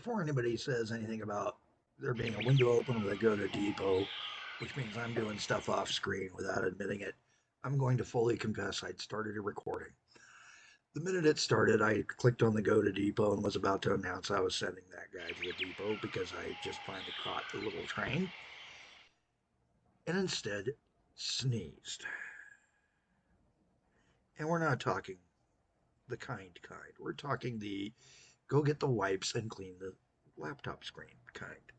before anybody says anything about there being a window open with a go to depot, which means I'm doing stuff off screen without admitting it, I'm going to fully confess I'd started a recording. The minute it started, I clicked on the go to depot and was about to announce I was sending that guy to the depot because I just finally caught the little train, and instead sneezed. And we're not talking the kind. We're talking the go get the wipes and clean the laptop screen kind.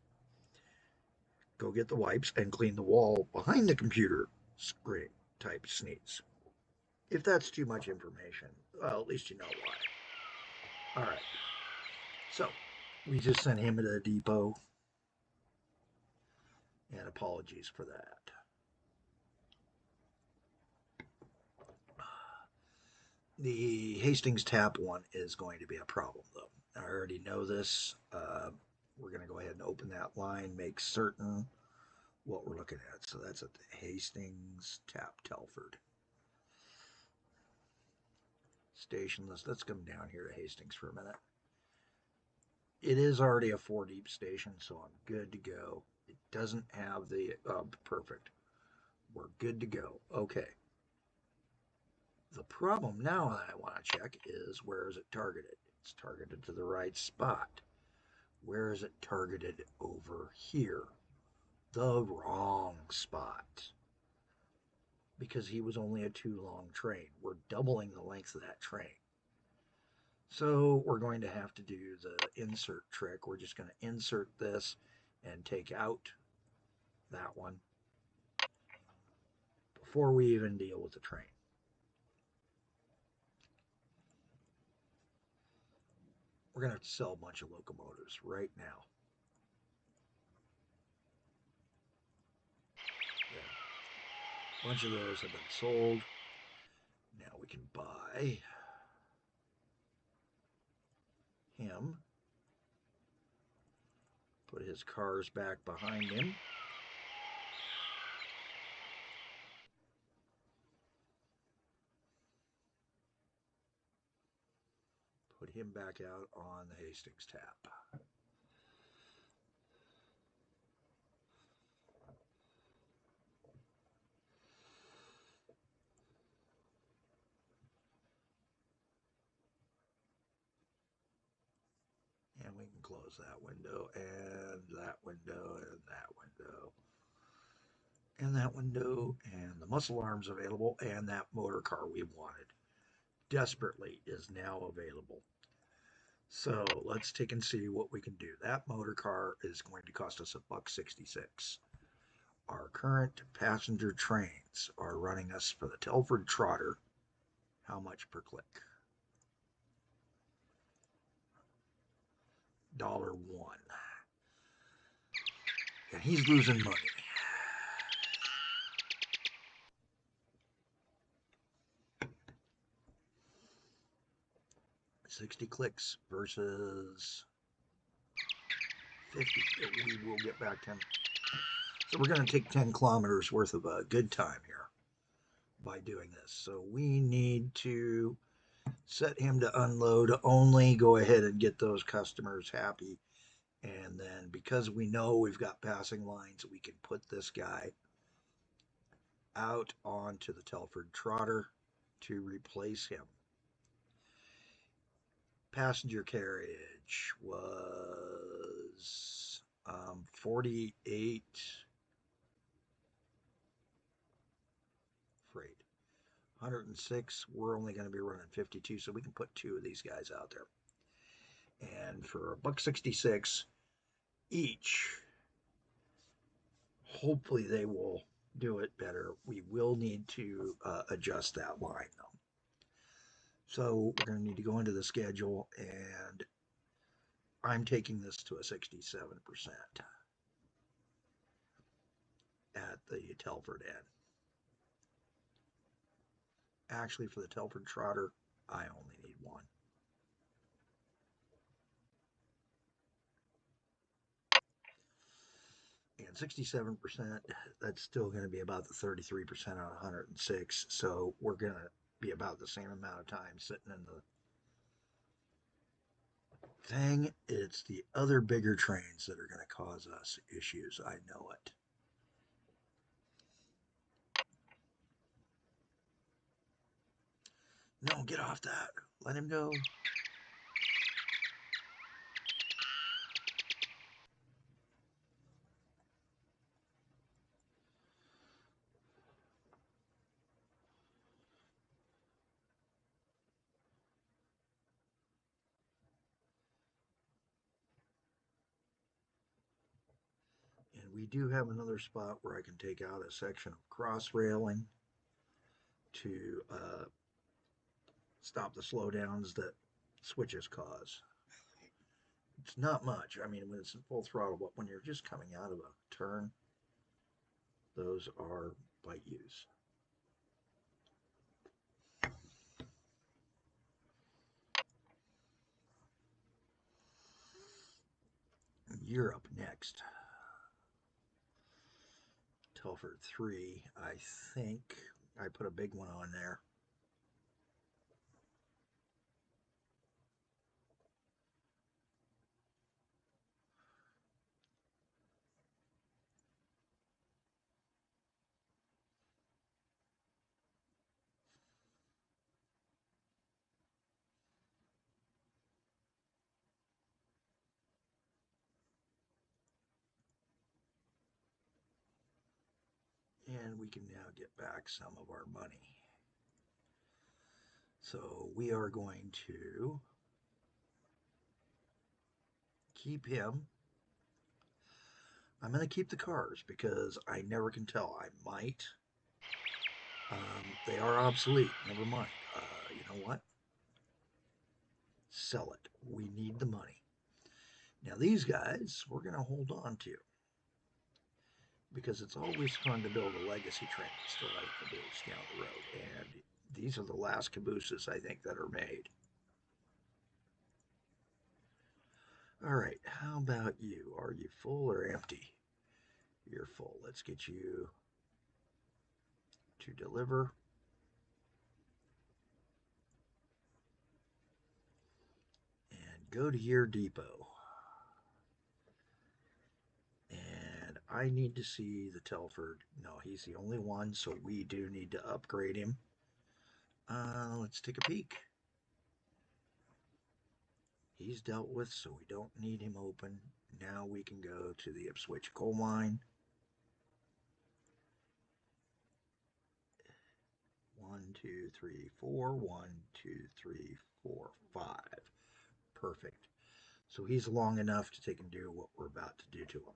Go get the wipes and clean the wall behind the computer screen type sneeze. If that's too much information, well, at least you know why. All right. So we just sent him to the depot, and apologies for that. The Hastings tap one is going to be a problem, though. I already know this. We're going to go ahead and open that line, make certain what we're looking at. So that's at the Hastings tap Telford station. Let's come down here to Hastings for a minute. It is already a 4 deep station, so I'm good to go. It doesn't have the perfect. We're good to go. Okay. The problem now that I want to check is where is it targeted? It's targeted to the right spot. Where is it targeted over here? The wrong spot. Because he was only a 2 long train. We're doubling the length of that train. So we're going to have to do the insert trick. We're just going to insert this and take out that one before we even deal with the train. We're going to have to sell a bunch of locomotives right now. A bunch of those have been sold. Now we can buy him. Put his cars back behind him. Put him back out on the Hastings tap. And we can close that window, and that window, and that window, and that window, and the muscle arms available, and that motor car we wanted desperately is now available. So let's take and see what we can do. That motor car is going to cost us $1.66. Our current passenger trains are running us for the Telford Trotter. How much per click? $1. And he's losing money. 60 clicks versus 50. We will get back 10. So we're going to take 10 kilometers worth of a good time here by doing this. So we need to set him to unload only, go ahead and get those customers happy. And then because we know we've got passing lines, we can put this guy out onto the Telford Trotter to replace him. Passenger carriage was 48 freight. 106, we're only going to be running 52, so we can put 2 of these guys out there. And for $1.66 each, hopefully they will do it better. We will need to adjust that line though. So we're going to need to go into the schedule, and I'm taking this to a 67% at the Telford end. Actually, for the Telford Trotter, I only need 1. And 67%, that's still going to be about the 33% on 106. So we're going to be about the same amount of time sitting in the thing. It's the other bigger trains that are going to cause us issues. I know it. No, get off that. Let him go. And we do have another spot where I can take out a section of cross railing to stop the slowdowns that switches cause. It's not much. I mean, when it's in full throttle, but when you're just coming out of a turn, those are by use. You're up next. Telford 3, I think. I put a big one on there. And we can now get back some of our money. So we are going to keep him. I'm going to keep the cars because I never can tell. I might. They are obsolete. Never mind. You know what? Sell it. We need the money. Now these guys we're going to hold on to because it's always fun to build a legacy train that still has caboose down the road. And these are the last cabooses I think that are made. All right, how about you? Are you full or empty? You're full. Let's get you to deliver. And go to your depot. And I need to see the Telford. No, he's the only one, so we do need to upgrade him. Let's take a peek. He's dealt with, so we don't need him open. Now we can go to the Ipswich coal mine. 1, 2, 3, 4. 1, 2, 3, 4, 5. Perfect. So he's long enough to take and do what we're about to do to him.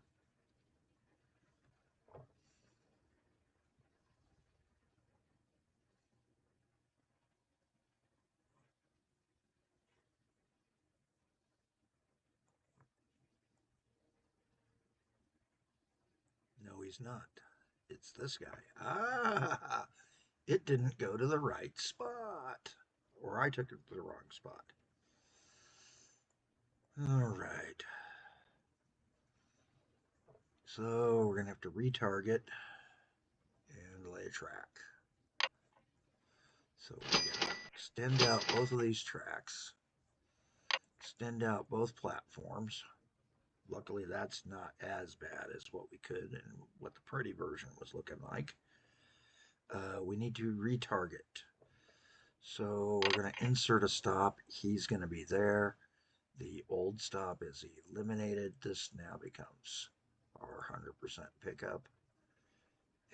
No, he's not. It's this guy. Ah, it didn't go to the right spot. Or I took it to the wrong spot. All right. So we're going to have to retarget and lay a track. So we got to extend out both of these tracks, extend out both platforms. Luckily, that's not as bad as what we could and what the pretty version was looking like. We need to retarget. So we're going to insert a stop. He's going to be there. The old stop is eliminated. This now becomes our 100% pickup.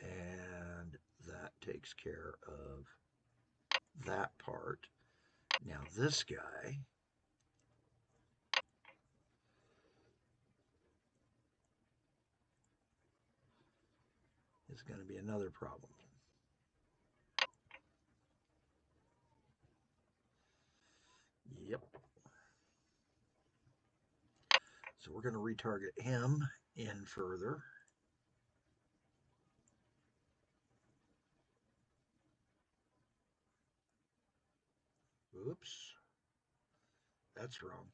And that takes care of that part. Now this guy is going to be another problem. Yep. So we're going to retarget him in further. Oops. That's wrong.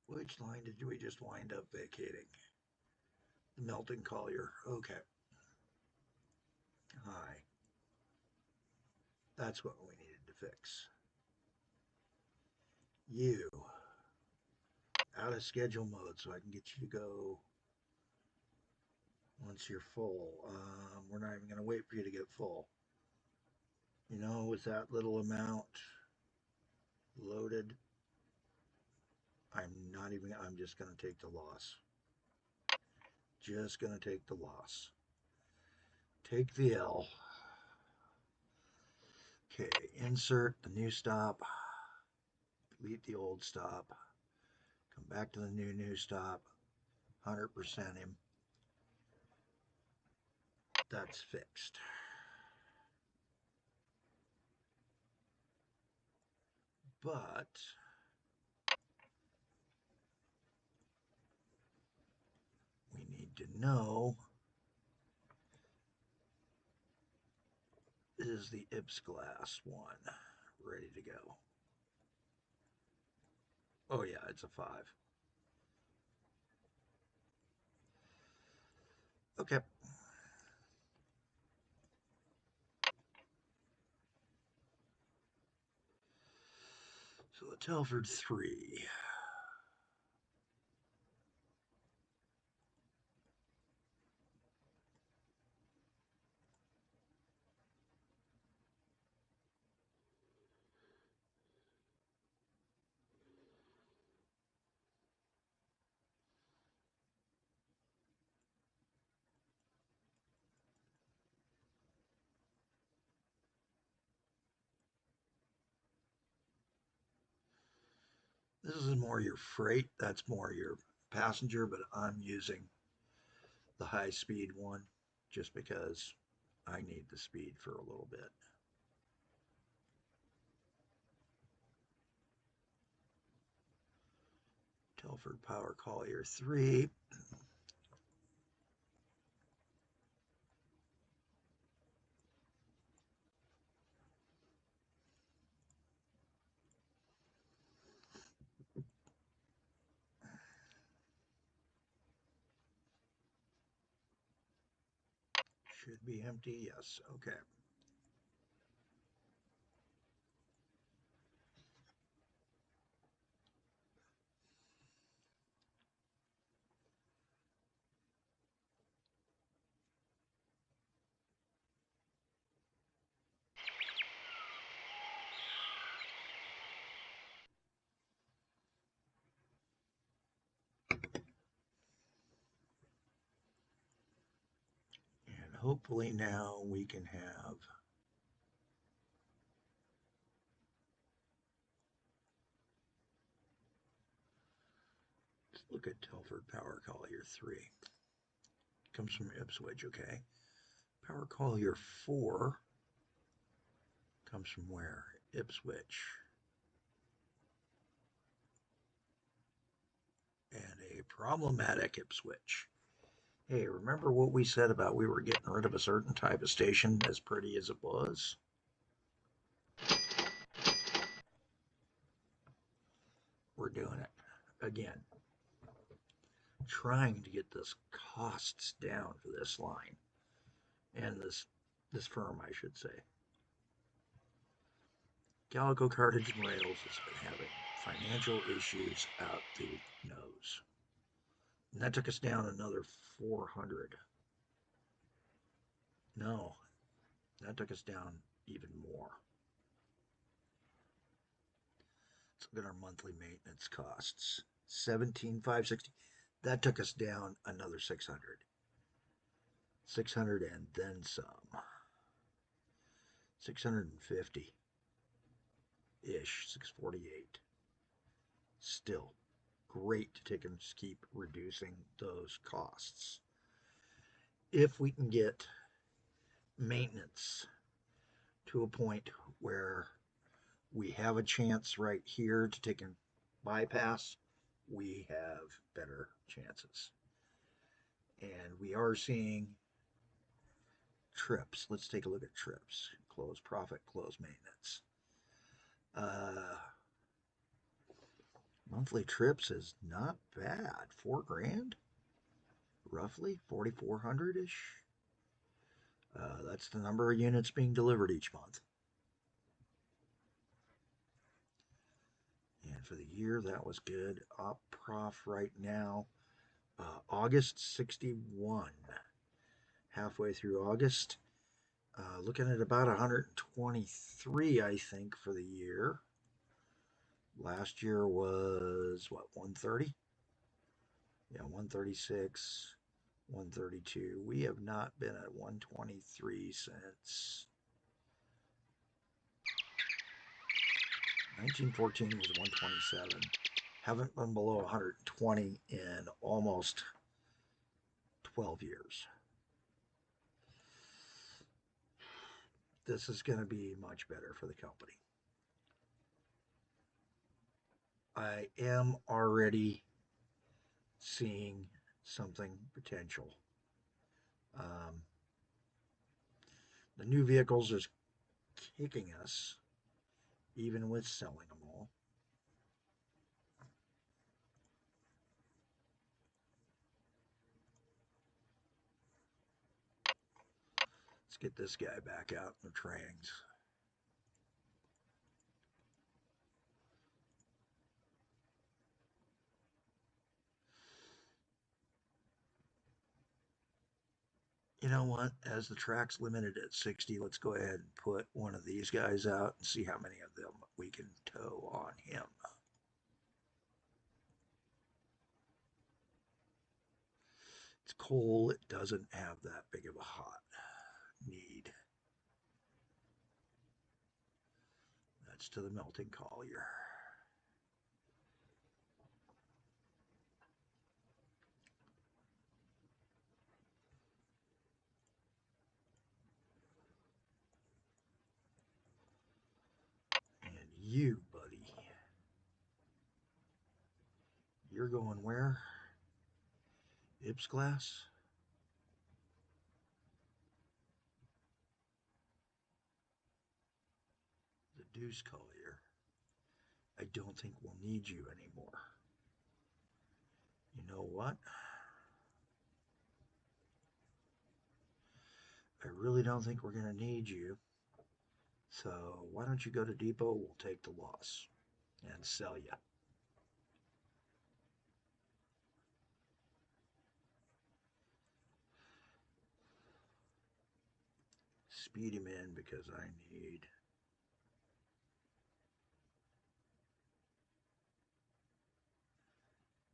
Which line did we just wind up vacating? The melting collier. Okay. Hi. That's what we needed to fix. You. Out of schedule mode so I can get you to go once you're full. We're not even going to wait for you to get full. You know, with that little amount loaded, I'm just going to take the loss. Just going to take the loss. Take the L. Okay, insert the new stop. Delete the old stop. Come back to the new stop. 100% him. That's fixed. But we need to know, is the Ips glass one ready to go? Oh yeah, it's a 5. Okay. So the Telford 3. This is more your freight, that's more your passenger, but I'm using the high speed one just because I need the speed for a little bit. Telford Power Collier 3. Should be empty, yes, okay. And hopefully now we can have look at Telford Power Collier 3. Comes from Ipswich, okay. Power Collier 4 comes from where? Ipswich. And a problematic Ipswich. Hey, remember what we said about we were getting rid of a certain type of station, as pretty as it was? We're doing it again. Trying to get this costs down for this line and this firm, I should say. Calico Cartage and Rails has been having financial issues out the nose. And that took us down another 400. No, that took us down even more. Let's look at our monthly maintenance costs. 17,560. That took us down another 600. 600 and then some. 650 ish. 648. Still great to take and just keep reducing those costs. If we can get maintenance to a point where we have a chance right here to take and bypass, we have better chances. And we are seeing trips. Let's take a look at trips. Close profit, close maintenance. monthly trips is not bad. 4 grand, roughly 4,400 ish. That's the number of units being delivered each month. And for the year, that was good. Op prof right now, August 61. Halfway through August. Looking at about 123, I think, for the year. Last year was, what, 130? Yeah, 136, 132. We have not been at 123 since 1914 was 127. Haven't been below 120 in almost 12 years. This is going to be much better for the company. I am already seeing something potential. The new vehicles is kicking us, even with selling them all. Let's get this guy back out in the trains. You know what? As the track's limited at 60, let's go ahead and put one of these guys out and see how many of them we can tow on him. It's coal. It doesn't have that big of a hot need. That's to the melting collier. And you, buddy, you're going where? Ips glass? The deuce collier. I don't think we'll need you anymore. You know what? I really don't think we're going to need you. So why don't you go to depot? We'll take the loss and sell you. Speed him in because I need.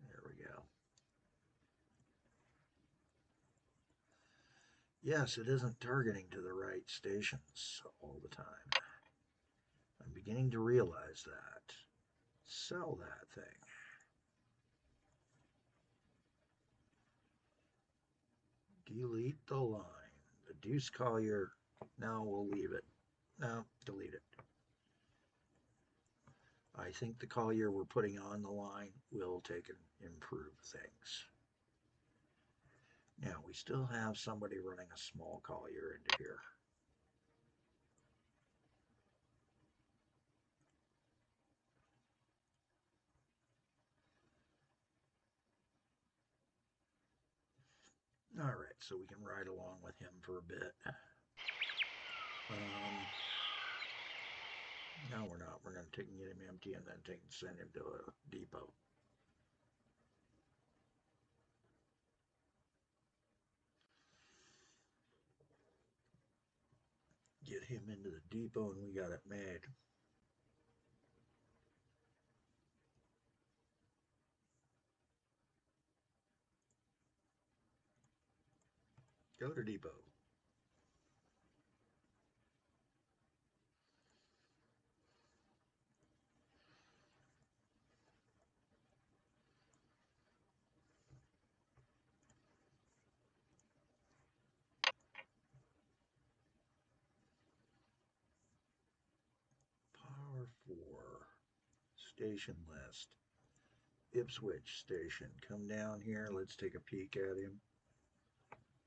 There we go. Yes, it isn't targeting to the right stations all the time. I'm beginning to realize that. Sell that thing. Delete the line. The deuce collier. No, we'll leave it. No, delete it. I think the collier we're putting on the line will take and improve things. Now, we still have somebody running a small collier into here. All right, so we can ride along with him for a bit. No, we're not. We're going to take and get him empty and then send him to a depot. Get him into the depot and we got it made. Go to depot. Power 4. Station list. Ipswich station. Come down here. Let's take a peek at him.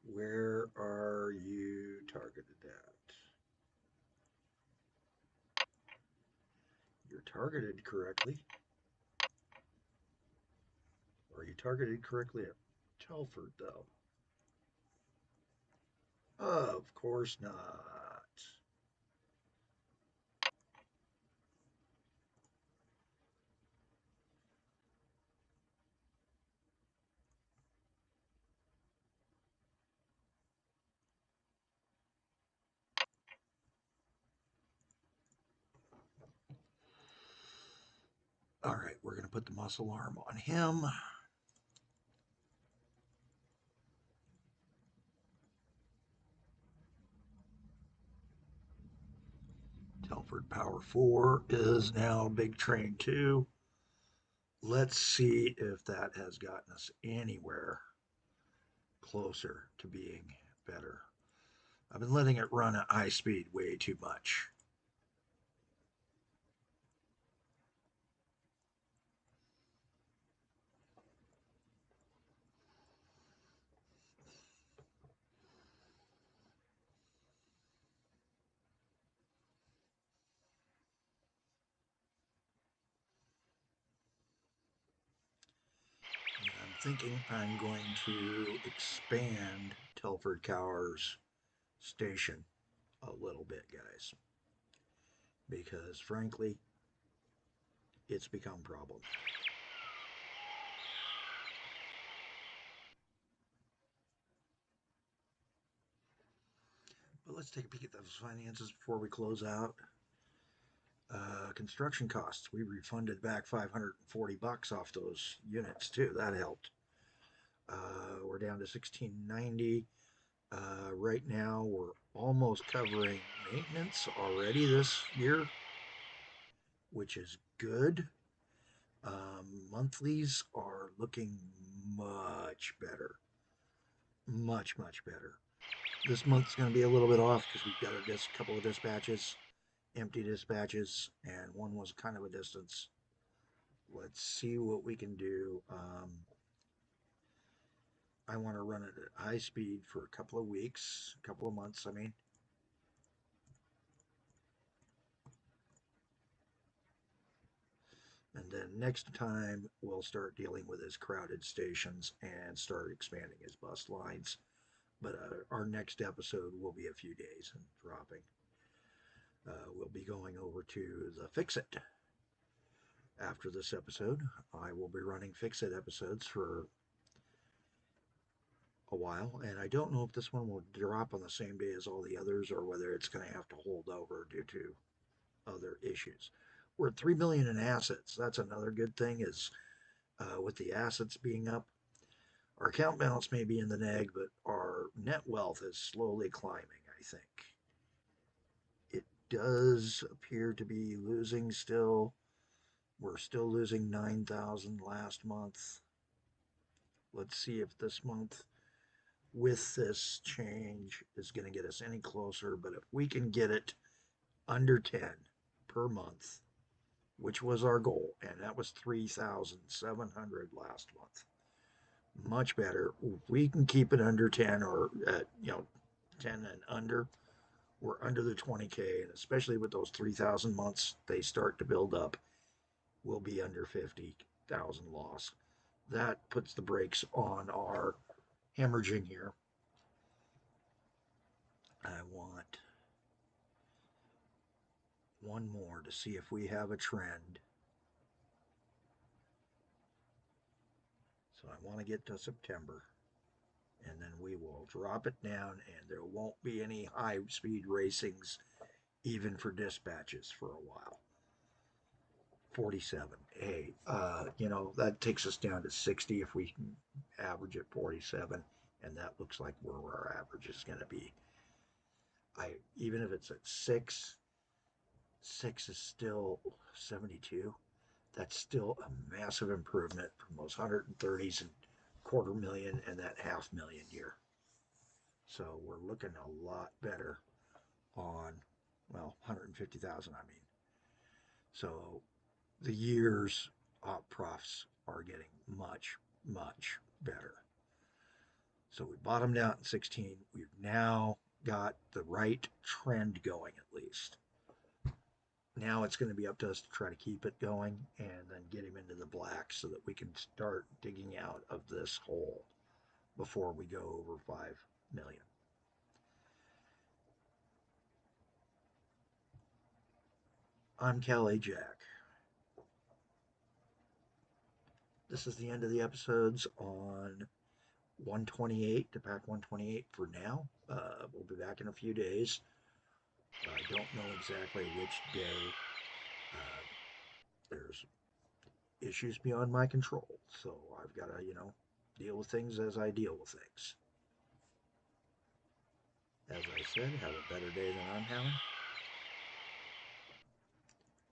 Where are you targeted at? You're targeted correctly. Are you targeted correctly at Telford, though? Of course not. All right, we're going to put the muscle arm on him. Telford Power 4 is now Big Train 2. Let's see if that has gotten us anywhere closer to being better. I've been letting it run at high speed way too much. I'm thinking I'm going to expand Telford Cower's station a little bit, guys, because frankly, it's become a problem. But let's take a peek at those finances before we close out. Construction costs. We refunded back $540 off those units too. That helped. We're down to 1690. Right now, we're almost covering maintenance already this year, which is good. Monthlies are looking much better. Much, much better. This month's going to be a little bit off because we've got a couple of dispatches, empty dispatches, and one was kind of a distance. Let's see what we can do. I want to run it at high speed for a couple of weeks, a couple of months, I mean. And then next time we'll start dealing with his crowded stations and start expanding his bus lines. But our next episode will be a few days and dropping. We'll be going over to the Fix It. After this episode, I will be running Fix It episodes for a while, and I don't know if this one will drop on the same day as all the others or whether it's going to have to hold over due to other issues. We're at 3 million in assets. That's another good thing is with the assets being up, our account balance may be in the neg, but our net wealth is slowly climbing, I think. It does appear to be losing still. We're still losing 9,000 last month. Let's see if this month with this change is going to get us any closer. But if we can get it under 10 per month, which was our goal, and that was 3,700 last month. Much better. If we can keep it under 10 or at 10 and under, we're under the 20K, and especially with those 3,000 months, they start to build up. We'll be under 50,000 loss. That puts the brakes on our hemorrhaging here. I want one more to see if we have a trend. So I want to get to September, and then we will drop it down, and there won't be any high speed racings even for dispatches for a while. 47. Hey, that takes us down to 60 if we can average at 47, and that looks like where our average is going to be. Even if it's at 6 is still 72. That's still a massive improvement from those 130s and quarter million and that half million year. So we're looking a lot better on, 150,000, I mean. So the years op profs are getting much, much better. So we bottomed out in 16. We've now got the right trend going at least. now it's going to be up to us to try to keep it going and then get him into the black so that we can start digging out of this hole before we go over 5 million. I'm Kelly Jack. This is the end of the episodes on 128 to pack 128 for now. We'll be back in a few days. I don't know exactly which day. There's issues beyond my control, so I've got to, deal with things as I deal with things. As I said, have a better day than I'm having.